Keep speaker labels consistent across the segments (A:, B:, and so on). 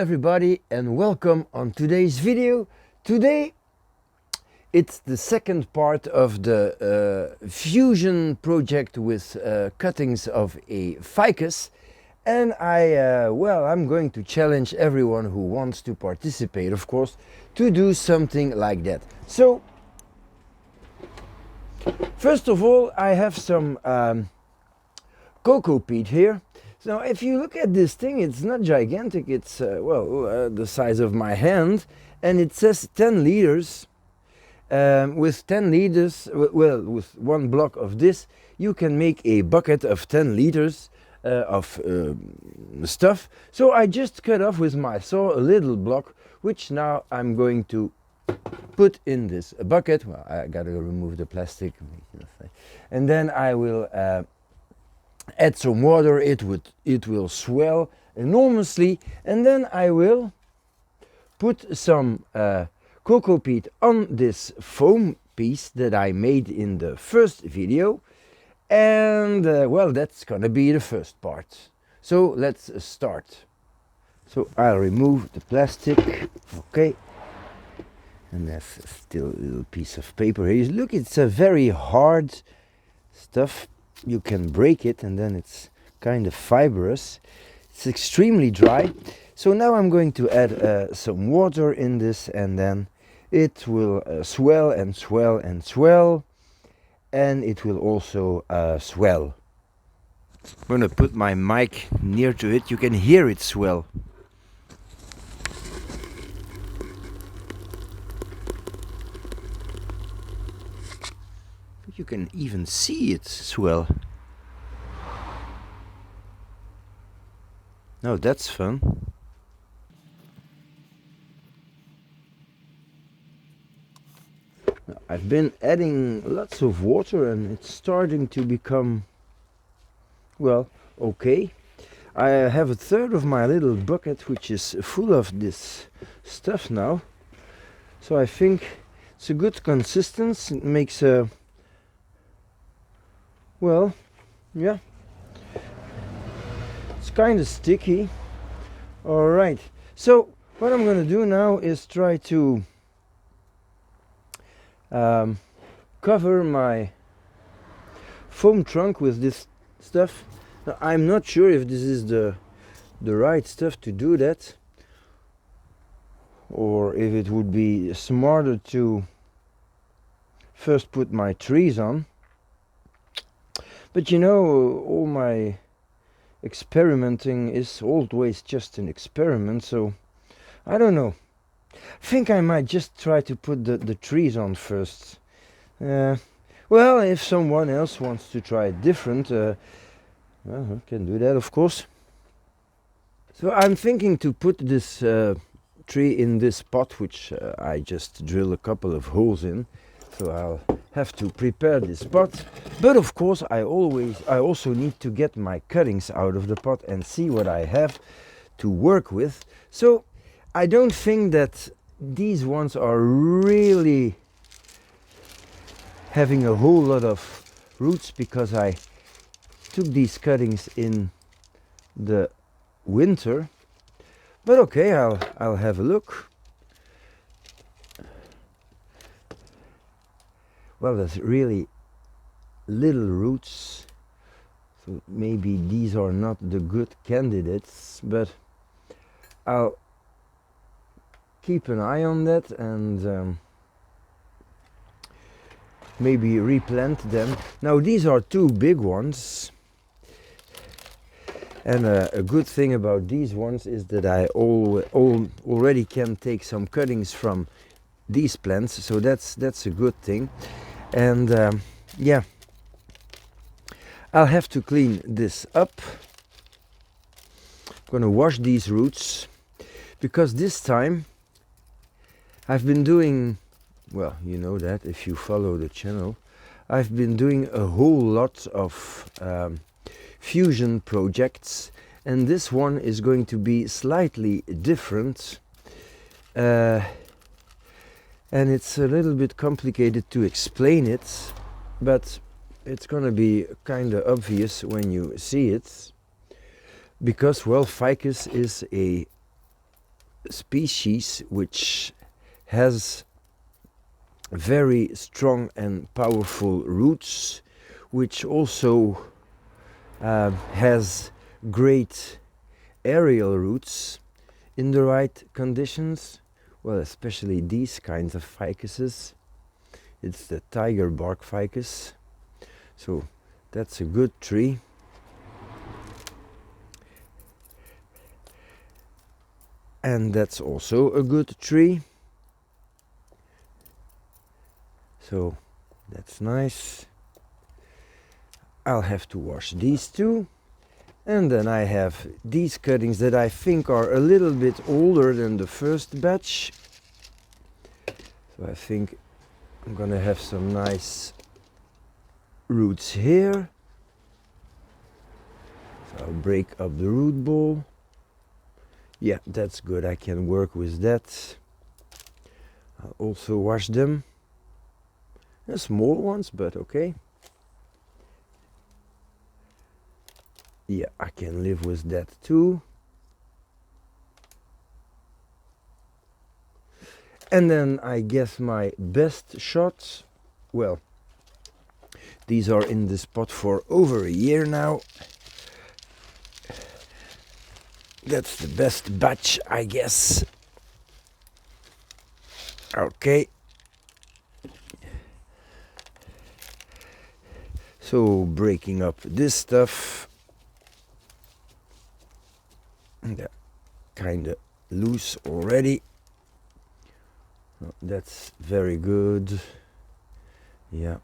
A: everybody and welcome on today's video. Today it's the second part of the fusion project with cuttings of a ficus, and I'm going to challenge everyone who wants to participate, of course, to do something like that. So first of all, I have some cocoa peat here. So if you look at this thing, it's not gigantic, it's the size of my hand, and it says 10 liters. With 10 liters, with one block of this, you can make a bucket of 10 liters of stuff. So I just cut off with my saw a little block, which now I'm going to put in this bucket. Well, I gotta remove the plastic, and then I will add some water. It will swell enormously, and then I will put some cocoa peat on this foam piece that I made in the first video, and that's gonna be the first part. So let's start. So I'll remove the plastic, okay, and there's still a little piece of paper here. Look, it's a very hard stuff. You can break it and then it's kind of fibrous. It's extremely dry. So now I'm going to add some water in this, and then it will swell and swell and swell, and it will also swell. I'm going to put my mic near to it. You can hear it swell. You can even see it swell. Now that's fun. I've been adding lots of water and it's starting to become, well, okay. I have a third of my little bucket which is full of this stuff now. So I think it's a good consistency. It makes a yeah, it's kind of sticky. All right, so what I'm going to do now is try to cover my foam trunk with this stuff. Now, I'm not sure if this is the right stuff to do that, or if it would be smarter to first put my trees on. But you know, all my experimenting is always just an experiment, so I don't know. I think I might just try to put the trees on first. Well, if someone else wants to try it different, well, I can do that, of course. So I'm thinking to put this tree in this pot, which I just drill a couple of holes in. So I'll have to prepare this pot, but of course I also need to get my cuttings out of the pot and see what I have to work with. So I don't think that these ones are really having a whole lot of roots, because I took these cuttings in the winter. But okay, I'll have a look. Well, there's really little roots, so maybe these are not the good candidates, but I'll keep an eye on that and maybe replant them. Now these are two big ones, and a good thing about these ones is that I already can take some cuttings from these plants, so that's a good thing. And yeah, I'll have to clean this up. I'm gonna wash these roots, because this time I've been doing, well, you know that if you follow the channel, I've been doing a whole lot of fusion projects, and this one is going to be slightly different. And it's a little bit complicated to explain it, but it's gonna be kind of obvious when you see it, because, well, ficus is a species which has very strong and powerful roots, which also has great aerial roots in the right conditions. Well, especially these kinds of ficuses. It's the Tigerbark ficus. So that's a good tree. And that's also a good tree. So that's nice. I'll have to wash these two. And then I have these cuttings that I think are a little bit older than the first batch. So I think I'm gonna have some nice roots here. So I'll break up the root ball. Yeah, that's good. I can work with that. I'll also wash them. They're small ones, but okay. Yeah, I can live with that too. And then I guess my best shots, well, these are in this pot for over a year now. That's the best batch, I guess. Okay. So breaking up this stuff. They're kind of loose already. Oh, that's very good. Yeah.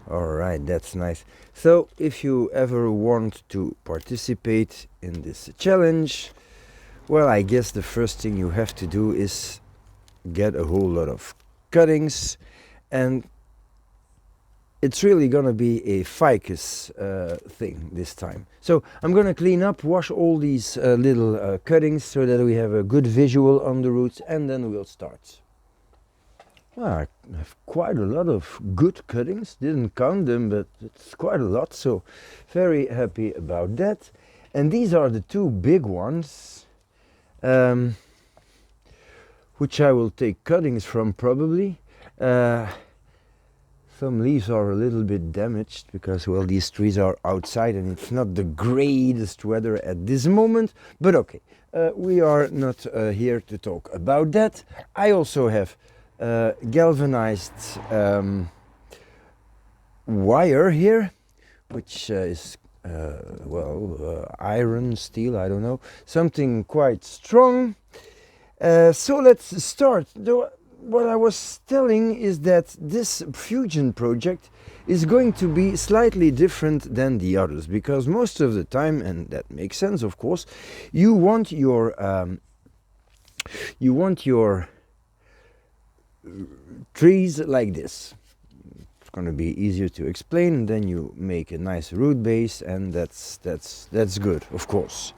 A: Alright, that's nice. So if you ever want to participate in this challenge, well, I guess the first thing you have to do is get a whole lot of cuttings, and it's really gonna be a ficus thing this time. So I'm gonna clean up, wash all these little cuttings so that we have a good visual on the roots, and then we'll start. Well, I have quite a lot of good cuttings. Didn't count them, but it's quite a lot, so very happy about that. And these are the two big ones, which I will take cuttings from probably. Some leaves are a little bit damaged because, well, these trees are outside and it's not the greatest weather at this moment, but okay, we are not here to talk about that. I also have galvanized wire here, which is iron, steel, I don't know, something quite strong. So let's start. What I was telling is that this fusion project is going to be slightly different than the others, because most of the time, and that makes sense of course, you want your trees like this. It's going to be easier to explain, and then you make a nice root base, and that's good, of course.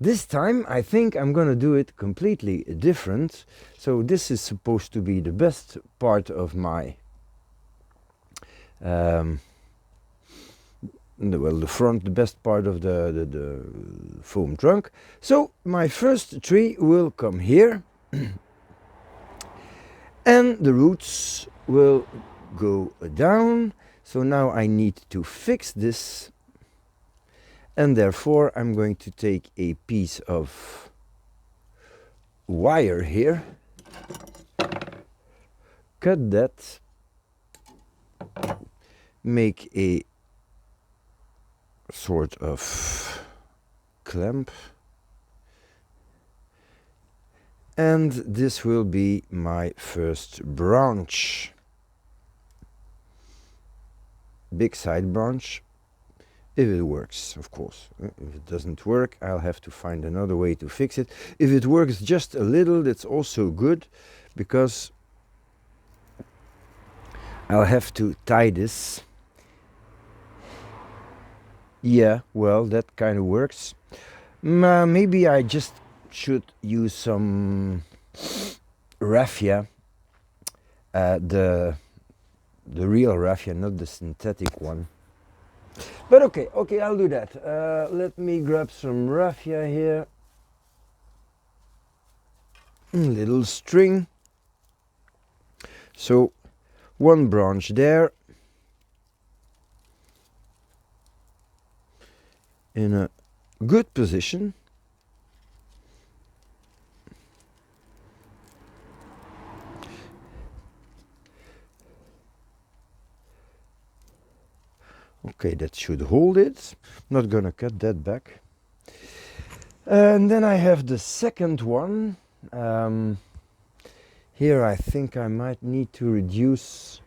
A: This time I think I'm gonna do it completely different. So this is supposed to be the best part of my the front, the best part of the foam trunk. So my first tree will come here and the roots will go down. So now I need to fix this, and therefore I'm going to take a piece of wire here, cut that, make a sort of clamp, and this will be my first branch, big side branch. If it works, of course. If it doesn't work, I'll have to find another way to fix it. If it works just a little, that's also good, because I'll have to tie this. Yeah, well, that kind of works. Maybe I just should use some raffia, the real raffia, not the synthetic one. But okay, I'll do that. Let me grab some raffia here. little string. So one branch there in a good position. Okay, that should hold it. Not gonna cut that back. And then I have the second one. Here I think I might need to reduce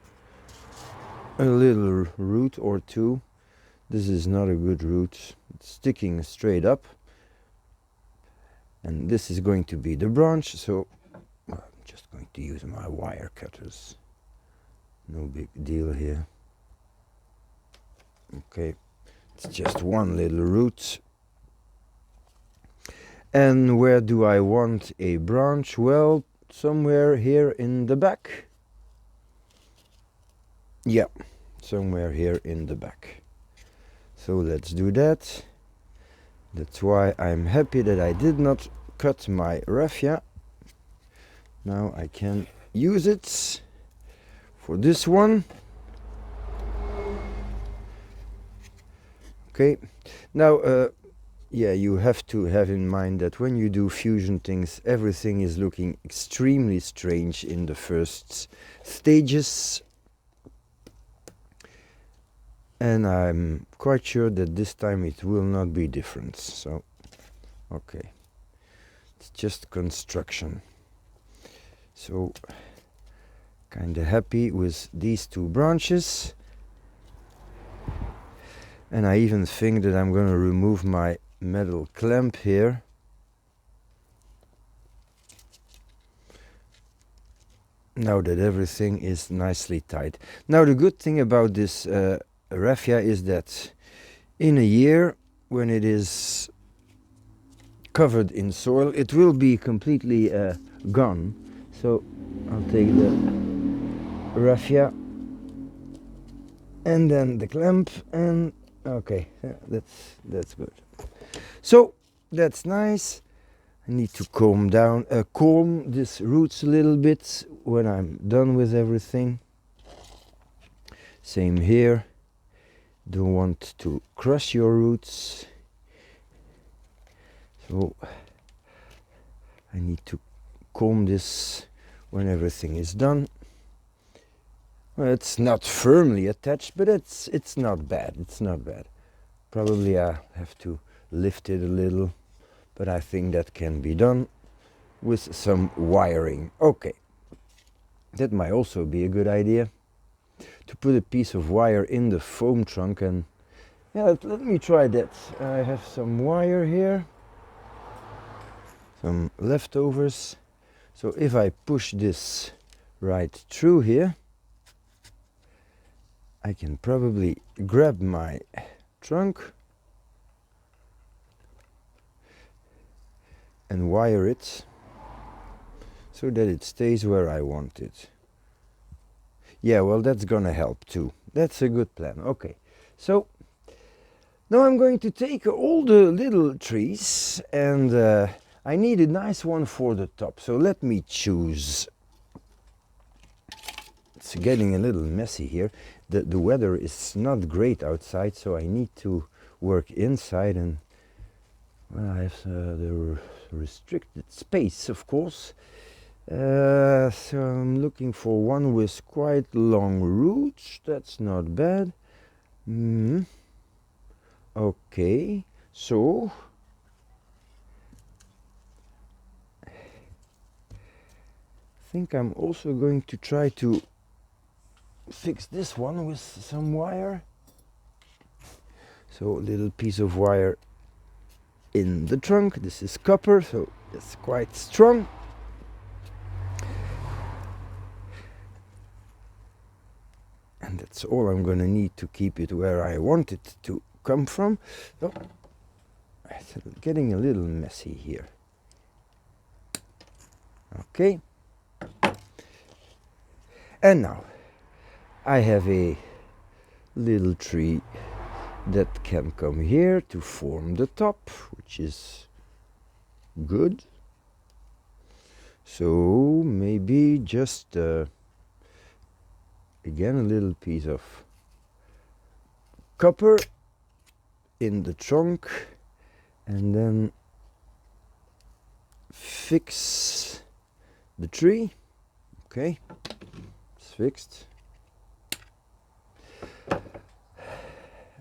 A: a little root or two. This is not a good root. It's sticking straight up. And this is going to be the branch, so I'm just going to use my wire cutters. No big deal here. Okay, it's just one little root. And where do I want a branch? Well, somewhere here in the back. Yeah, somewhere here in the back. So let's do that. That's why I'm happy that I did not cut my raffia. Now I can use it for this one. Okay, now yeah, you have to have in mind that when you do fusion things, everything is looking extremely strange in the first stages. And I'm quite sure that this time it will not be different. So, okay, it's just construction. So, kind of happy with these two branches. And I even think that I'm going to remove my metal clamp here. Now that everything is nicely tight. Now the good thing about this raffia is that in a year, when it is covered in soil, it will be completely gone. So I'll take the raffia and then the clamp, and okay, yeah, that's good. So that's nice. I need to comb this roots a little bit when I'm done with everything. Same here. Don't want to crush your roots. So I need to comb this when everything is done. Well, it's not firmly attached, but it's not bad. It's not bad. Probably I have to lift it a little, but I think that can be done with some wiring. Okay, that might also be a good idea, to put a piece of wire in the foam trunk. And yeah, let me try that. I have some wire here, some leftovers. So if I push this right through here, I can probably grab my trunk and wire it so that it stays where I want it. Yeah, well, that's gonna help too. That's a good plan. Okay, so now I'm going to take all the little trees, and I need a nice one for the top. So let me choose. It's getting a little messy here. The weather is not great outside, so I need to work inside, and well, I have the restricted space, of course. So I'm looking for one with quite long roots. That's not bad. Okay, so I think I'm also going to try to fix this one with some wire. So a little piece of wire in the trunk. This is copper, so it's quite strong. And that's all I'm going to need to keep it where I want it to come from. So it's getting a little messy here. Okay. And now I have a little tree that can come here to form the top, which is good. So maybe just again a little piece of copper in the trunk, and then fix the tree. Okay, it's fixed.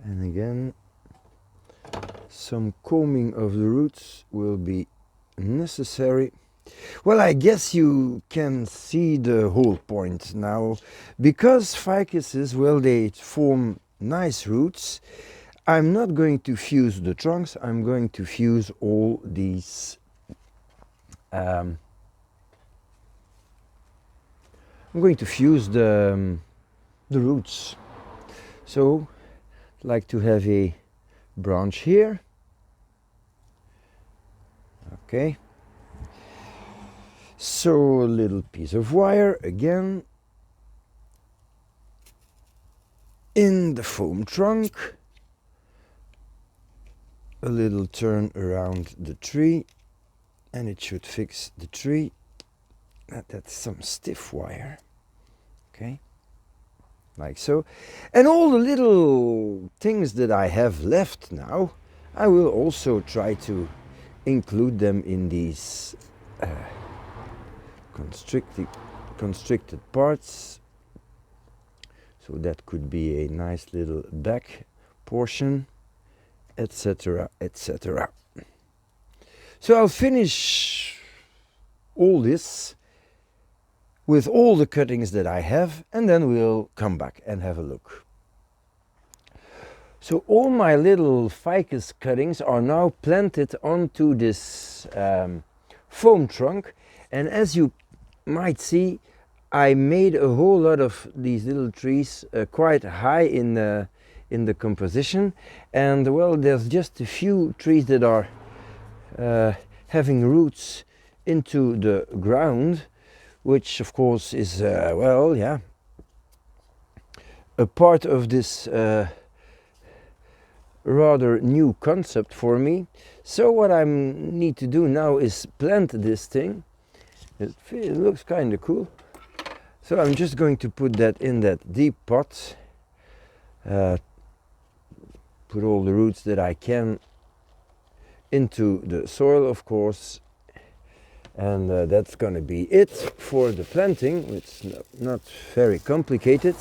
A: And again, some combing of the roots will be necessary. Well, I guess you can see the whole point now. Because ficuses, well, they form nice roots, I'm not going to fuse the trunks, I'm going to fuse all these I'm going to fuse the roots. So I'd like to have a branch here. Okay. So a little piece of wire again in the foam trunk, a little turn around the tree, and it should fix the tree. That's some stiff wire. Okay, like so. And all the little things that I have left now, I will also try to include them in these constricted parts. So that could be a nice little back portion, etc., etc. So I'll finish all this with all the cuttings that I have, and then we'll come back and have a look. So all my little ficus cuttings are now planted onto this foam trunk, and as you might see, I made a whole lot of these little trees quite high in the composition, and well, there's just a few trees that are having roots into the ground, which of course is well, yeah, a part of this rather new concept for me. So what I need to do now is plant this thing. It looks kind of cool. So I'm just going to put that in that deep pot, put all the roots that I can into the soil, of course, and that's going to be it for the planting. It's not very complicated.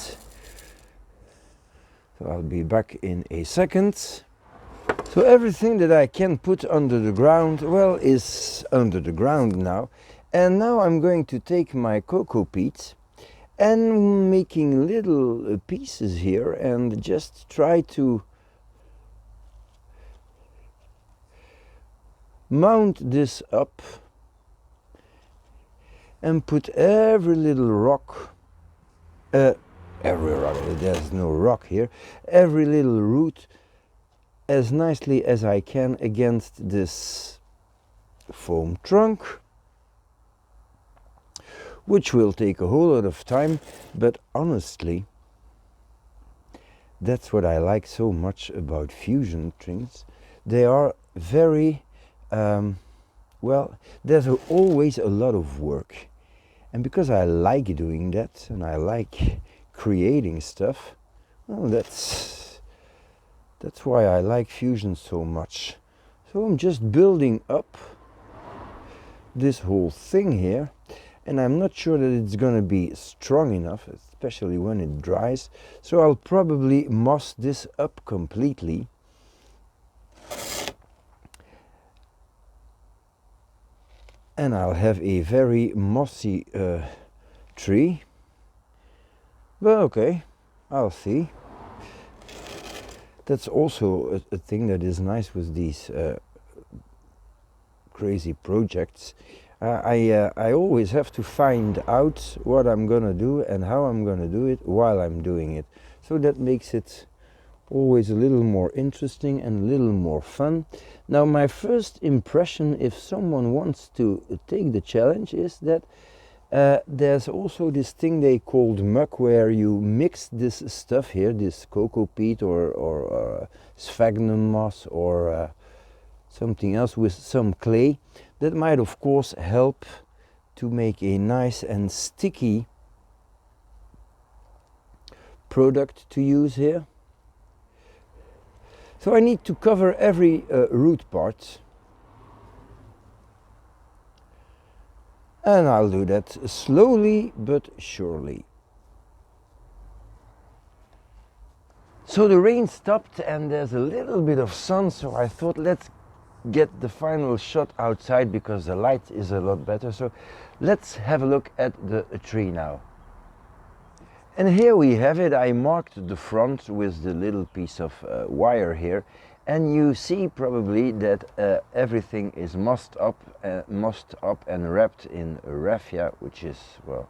A: So I'll be back in a second. So everything that I can put under the ground, well, is under the ground now. And now I'm going to take my cocoa peat and making little pieces here and just try to mount this up and put every little rock, there's no rock here, every little root as nicely as I can against this foam trunk, which will take a whole lot of time, but honestly, that's what I like so much about fusion trees. They are very, well, there's always a lot of work. And because I like doing that, and I like creating stuff, well, that's why I like fusion so much. So I'm just building up this whole thing here, and I'm not sure that it's going to be strong enough, especially when it dries. So I'll probably moss this up completely. And I'll have a very mossy tree. But okay, I'll see. That's also a thing that is nice with these crazy projects. I always have to find out what I'm gonna do and how I'm gonna do it while I'm doing it. So that makes it always a little more interesting and a little more fun. Now, my first impression, if someone wants to take the challenge, is that there's also this thing they called muck, where you mix this stuff here, this cocoa peat or sphagnum moss or something else with some clay. That might of course help to make a nice and sticky product to use here. So I need to cover every root part, and I'll do that slowly but surely. So the rain stopped and there's a little bit of sun, so I thought let's get the final shot outside because the light is a lot better. So let's have a look at the tree now. And here we have it. I marked the front with the little piece of wire here, and you see probably that everything is mossed up and wrapped in raffia, which is, well,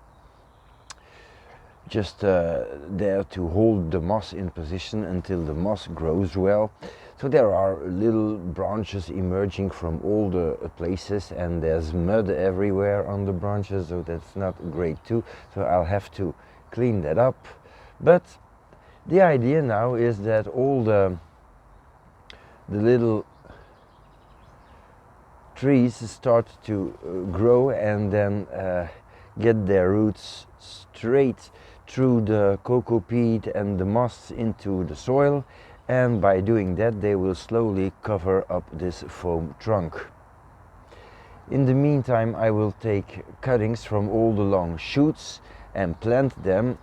A: just there to hold the moss in position until the moss grows well. So there are little branches emerging from all the places, and there's mud everywhere on the branches, so that's not great too. So I'll have to clean that up. But the idea now is that all the little trees start to grow and then get their roots straight through the cocoa peat and the moss into the soil, and by doing that they will slowly cover up this foam trunk. In the meantime, I will take cuttings from all the long shoots and plant them,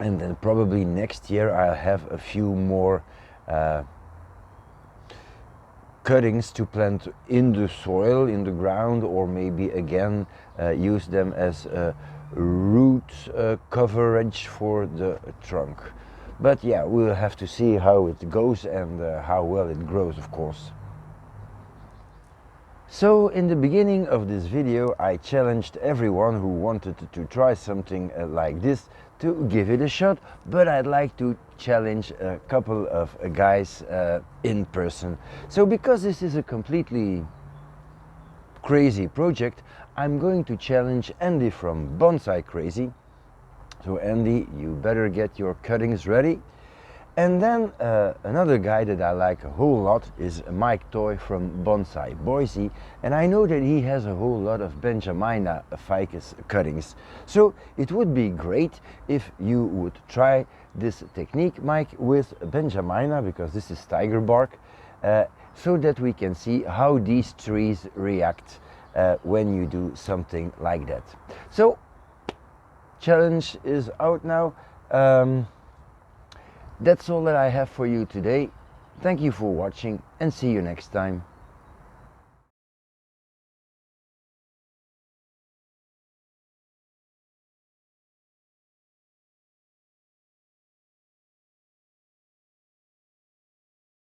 A: and then probably next year I'll have a few more cuttings to plant in the soil, in the ground, or maybe again use them as root coverage for the trunk. But yeah, we'll have to see how it goes and how well it grows, of course. So in the beginning of this video I challenged everyone who wanted to try something like this to give it a shot, but I'd like to challenge a couple of guys in person. So because this is a completely crazy project, I'm going to challenge Andy from Bonsai Crazy. So Andy, you better get your cuttings ready. And then another guy that I like a whole lot is Mike Toy from Bonsai Boise, and I know that he has a whole lot of Benjamina ficus cuttings. So it would be great if you would try this technique, Mike, with Benjamina, because this is Tigerbark, so that we can see how these trees react when you do something like that. So challenge is out now. That's all that I have for you today. Thank you for watching and see you next time.